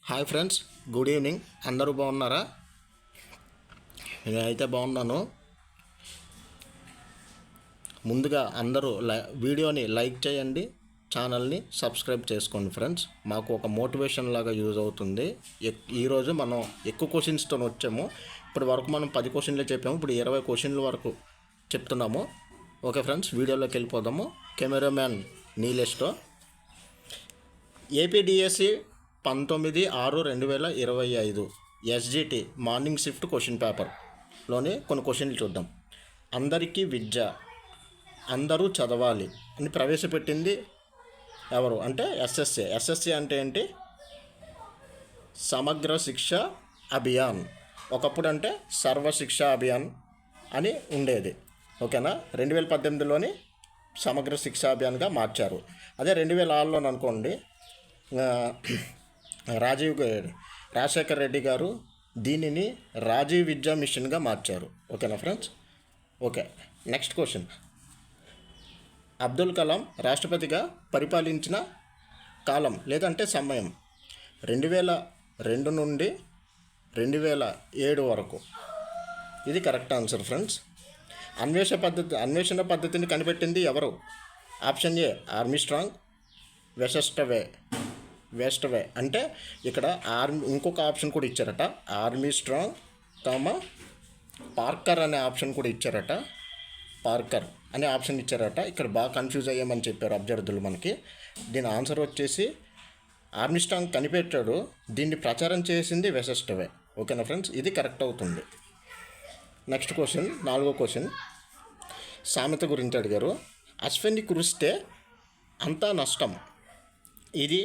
Hi friends, good evening. అందరూ బాగున్నారా? నేనైతే బాగున్నాను. ముందుగా అందరూ వీడియోని లైక్ చేయండి, ఛానల్ని సబ్స్క్రైబ్ చేసుకోండి ఫ్రెండ్స్. మాకు ఒక మోటివేషన్ లాగా యూజ్ అవుతుంది. ఈరోజు మనం ఎక్కువ క్వశ్చన్స్తో వచ్చాము. ఇప్పటి వరకు మనం 10 క్వశ్చన్లే చెప్పాము, ఇప్పుడు 20 క్వశ్చన్ల వరకు చెప్తున్నాము. ఓకే ఫ్రెండ్స్, వీడియోలోకి వెళ్ళిపోదాము. కెమెరామ్యాన్ నీలేష్తో APDSC 19/6/2025 SGT morning shift question పేపర్లోని కొన్ని క్వశ్చన్లు చూద్దాం. అందరికీ విద్య, అందరూ చదవాలి అని ప్రవేశపెట్టింది ఎవరు అంటే ఎస్ఎస్సి. ఎస్ఎస్సి అంటే ఏంటి? సమగ్ర శిక్ష అభియాన్. ఒకప్పుడు అంటే సర్వశిక్ష అభియాన్ అని ఉండేది. ఓకేనా? 2018లోని సమగ్ర శిక్ష అభియాన్గా మార్చారు. అదే 2006లో అనుకోండి, రాజశేఖర్ రెడ్డి గారు దీనిని రాజీవ్ విద్యా మిషన్గా మార్చారు. ఓకేనా friends? Okay, next question. Abdul Kalam రాష్ట్రపతిగా పరిపాలించిన కాలం లేదంటే సమయం 2002 నుండి 2007 వరకు. ఇది కరెక్ట్ ఆన్సర్ ఫ్రెండ్స్. అన్వేషణ పద్ధతిని కనిపెట్టింది ఎవరు? ఆప్షన్ ఏ ఆర్మ్స్ట్రాంగ్, వెస్ట్వే అంటే ఇక్కడ ఇంకొక ఆప్షన్ కూడా ఇచ్చారట, ఆర్మ్స్ట్రాంగ్ పార్కర్ అనే ఆప్షన్ కూడా ఇచ్చారట. పార్కర్ అనే ఆప్షన్ ఇచ్చారట. ఇక్కడ బాగా కన్ఫ్యూజ్ అయ్యామని చెప్పారు అభ్యర్థులు మనకి. దీని ఆన్సర్ వచ్చేసి ఆర్మ్స్ట్రాంగ్ కనిపెట్టాడు, దీన్ని ప్రచారం చేసింది వెస్ట్వే. ఓకేనా ఫ్రెండ్స్? ఇది కరెక్ట్ అవుతుంది. నెక్స్ట్ క్వశ్చన్, 4వ క్వశ్చన్. సామెత గురించి అడిగారు. అశ్విని కురిస్తే అంతా నష్టం. ఇది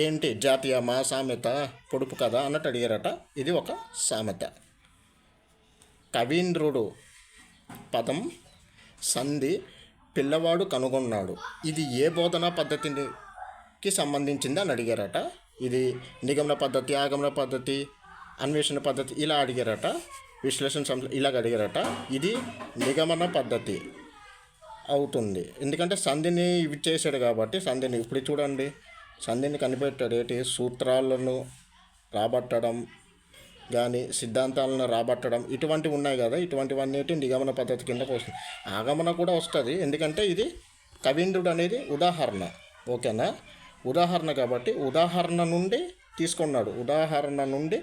ఏంటి? జాతీయమా, సామెత, పొడుపు కదా అన్నట్టు అడిగారట. ఇది ఒక సామెత. కవీంద్రుడు పదం సంధి పిల్లవాడు కనుగొన్నాడు. ఇది ఏ బోధనా పద్ధతికి సంబంధించింది అని అడిగారట. ఇది నిగమన పద్ధతి, ఆగమన పద్ధతి, అన్వేషణ పద్ధతి ఇలా అడిగారట. విశ్లేషణ ఇలాగ అడిగారట. ఇది నిగమన పద్ధతి అవుతుంది, ఎందుకంటే సంధిని ఇవి చేశాడు కాబట్టి. సంధిని ఇప్పుడు చూడండి, సంధిని కనిపెట్టాడు. ఏంటి? సూత్రాలను రాబట్టడం కానీ సిద్ధాంతాలను రాబట్టడం ఇటువంటివి ఉన్నాయి కదా, ఇటువంటివన్నీ నిగమన పద్ధతి కిందకు వస్తుంది. ఆగమన కూడా వస్తుంది, ఎందుకంటే ఇది కవీంద్రుడు అనేది ఉదాహరణ. ఓకేనా? ఉదాహరణ కాబట్టి ఉదాహరణ నుండి తీసుకున్నాడు. ఉదాహరణ నుండి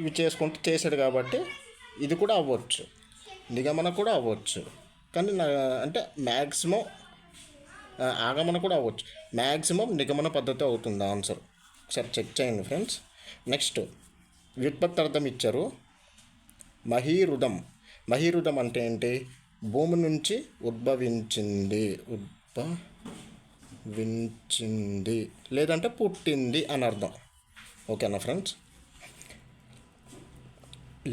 ఇవి చేసుకుంటూ చేశాడు కాబట్టి ఇది కూడా అవ్వచ్చు, నిగమన కూడా అవ్వచ్చు. కానీ అంటే మ్యాక్సిమం ఆగమన కూడా అవ్వచ్చు. మ్యాక్సిమం నిగమన పద్ధతి అవుతుంది ఆన్సర్. ఒకసారి చెక్ చేయండి ఫ్రెండ్స్. నెక్స్ట్ వ్యుత్పత్తి అర్థం ఇచ్చారు. మహీరుదం అంటే ఏంటి? భూమి నుంచి ఉద్భవించింది లేదంటే పుట్టింది అని అర్థం. ఓకేనా ఫ్రెండ్స్?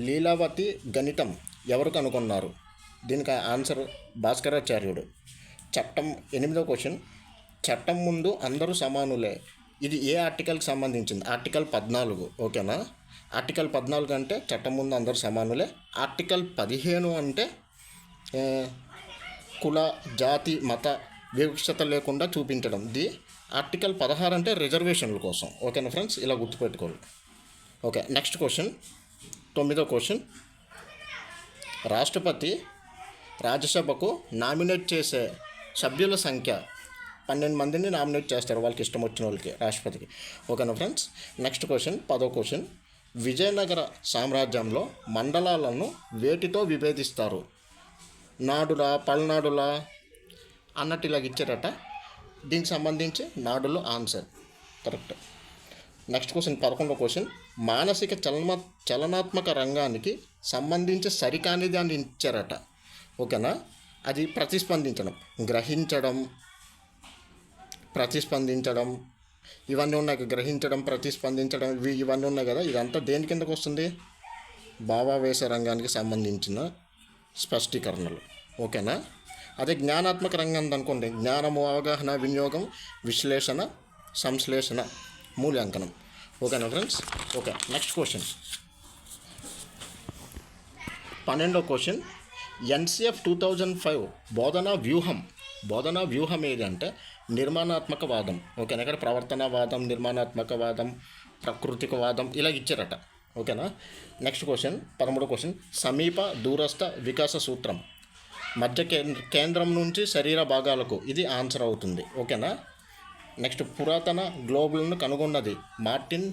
లీలావతి గణితం ఎవరు కనుగొన్నారు? దీనికి ఆన్సర్ భాస్కరాచార్యుడు. చట్టం 8వ క్వశ్చన్. చట్టం ముందు అందరూ సమానులే. ఇది ఏ ఆర్టికల్కి సంబంధించింది? ఆర్టికల్ 14. ఓకేనా? ఆర్టికల్ 14 అంటే చట్టం ముందు అందరూ సమానులే. ఆర్టికల్ 15 అంటే కుల, జాతి, మత వివక్షత లేకుండా చూపించడం. ఆర్టికల్ 16 అంటే రిజర్వేషన్ల కోసం. ఓకేనా ఫ్రెండ్స్? ఇలా గుర్తుపెట్టుకోవాలి. ఓకే, నెక్స్ట్ క్వశ్చన్, 9వ క్వశ్చన్. రాష్ట్రపతి రాజ్యసభకు నామినేట్ చేసే సభ్యుల సంఖ్య 12 మందిని నామినేట్ చేస్తారు, వాళ్ళకి ఇష్టం వచ్చిన వాళ్ళకి, రాష్ట్రపతికి. ఓకేనా ఫ్రెండ్స్? నెక్స్ట్ క్వశ్చన్, 10వ క్వశ్చన్. విజయనగర సామ్రాజ్యంలో మండలాలను వేటితో విభేదిస్తారు? నాడుల, పల్నాడుల అన్నట్టు ఇలాగ ఇచ్చారట. దీనికి సంబంధించి నాడులు ఆన్సర్ కరెక్ట్. నెక్స్ట్ క్వశ్చన్, 11వ క్వశ్చన్. మానసిక చలనాత్మక రంగానికి సంబంధించి సరికానిది అని ఇచ్చారట. ఓకేనా? అది ప్రతిస్పందించడం, గ్రహించడం, ప్రతిస్పందించడం ఇవన్నీ ఉన్నాయి. గ్రహించడం, ప్రతిస్పందించడం ఇవన్నీ ఉన్నాయి కదా. ఇదంతా దేని కిందకు వస్తుంది? భావావేశ రంగానికి సంబంధించిన స్పష్టీకరణలు. ఓకేనా? అదే జ్ఞానాత్మక రంగం అనుకోండి, జ్ఞానము, అవగాహన, వినియోగం, విశ్లేషణ, సంశ్లేషణ, మూల్యాంకనం. ఓకేనా ఫ్రెండ్స్? ఓకే, నెక్స్ట్ క్వశ్చన్, 12వ క్వశ్చన్. ఎన్సిఎఫ్ 2005 బోధనా వ్యూహం ఏది అంటే నిర్మాణాత్మకవాదం. ఓకేనా, ఇక్కడ ప్రవర్తనవాదం, నిర్మాణాత్మకవాదం, ప్రాకృతికవాదం ఇలా ఇచ్చారట. ఓకేనా. నెక్స్ట్ క్వశ్చన్ 13వ క్వశ్చన్, సమీప దూరస్థ వికాస సూత్రం మధ్య కేంద్రం నుంచి శరీర భాగాలకు, ఇది ఆన్సర్ అవుతుంది. ఓకేనా. నెక్స్ట్, పురాతన గ్లోబులను కనుగొన్నది మార్టిన్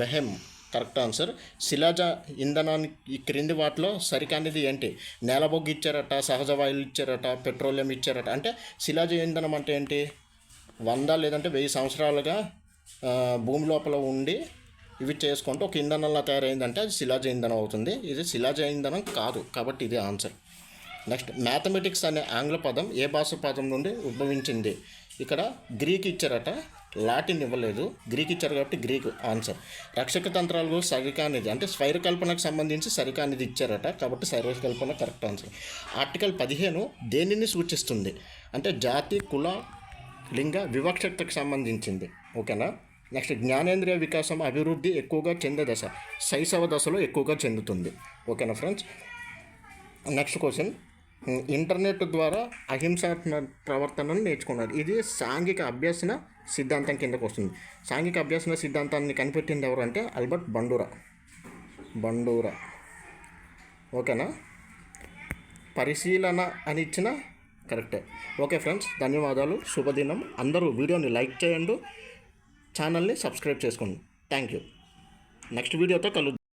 బెహెమ్, కరెక్ట్ ఆన్సర్. శిలాజ ఇంధనానికి ఈ క్రింది వాటిలో సరికానిది ఏంటి? నేలబొగ్గు ఇచ్చారట, సహజ వాయువులు ఇచ్చారట, పెట్రోలియం ఇచ్చారట. అంటే శిలాజ ఇంధనం అంటే ఏంటి? 100 లేదంటే 1000 సంవత్సరాలుగా భూమి లోపల ఉండి ఇవి చేసుకుంటూ ఒక ఇంధనంలా తయారైందంటే అది శిలాజ ఇంధనం అవుతుంది. ఇది శిలాజ ఇంధనం కాదు, కాబట్టి ఇది ఆన్సర్. నెక్స్ట్, మ్యాథమెటిక్స్ అనే ఆంగ్ల పదం ఏ భాష పదం నుండి ఉద్భవించింది? ఇక్కడ గ్రీక్ ఇచ్చారట, లాటిన్ ఇవ్వలేదు. గ్రీక్ ఇచ్చారు కాబట్టి గ్రీకు ఆన్సర్. రక్షక తంత్రాలు సరికానిది అంటే స్వైరకల్పనకు సంబంధించి సరికానిది ఇచ్చారట, కాబట్టి స్వైరకల్పన కరెక్ట్ ఆన్సర్. ఆర్టికల్ 15 దేనిని సూచిస్తుంది? అంటే జాతి, కుల, లింగ వివక్షతకు సంబంధించింది. ఓకేనా. నెక్స్ట్, జ్ఞానేంద్రియ వికాసం అభివృద్ధి ఎక్కువగా చెందే దశ శైశవ దశలో ఎక్కువగా చెందుతుంది. ఓకేనా ఫ్రెండ్స్. నెక్స్ట్ క్వశ్చన్, ఇంటర్నెట్ ద్వారా అహింసాత్మక ప్రవర్తనను నేర్చుకున్నారు. ఇది సాంఘిక అభ్యసన సిద్ధాంతం కిందకు వస్తుంది. సాంఘిక అభ్యసన సిద్ధాంతాన్ని కనిపెట్టింది ఎవరు అంటే ఆల్బర్ట్ బండూరా. ఓకేనా. పరిశీలన అని ఇచ్చిన కరెక్టే. ఓకే ఫ్రెండ్స్, ధన్యవాదాలు, శుభదినం. అందరూ వీడియోని లైక్ చేయండి, ఛానల్ని సబ్స్క్రైబ్ చేసుకోండి. Thank you. నెక్స్ట్ వీడియోతో కలుద్దాం.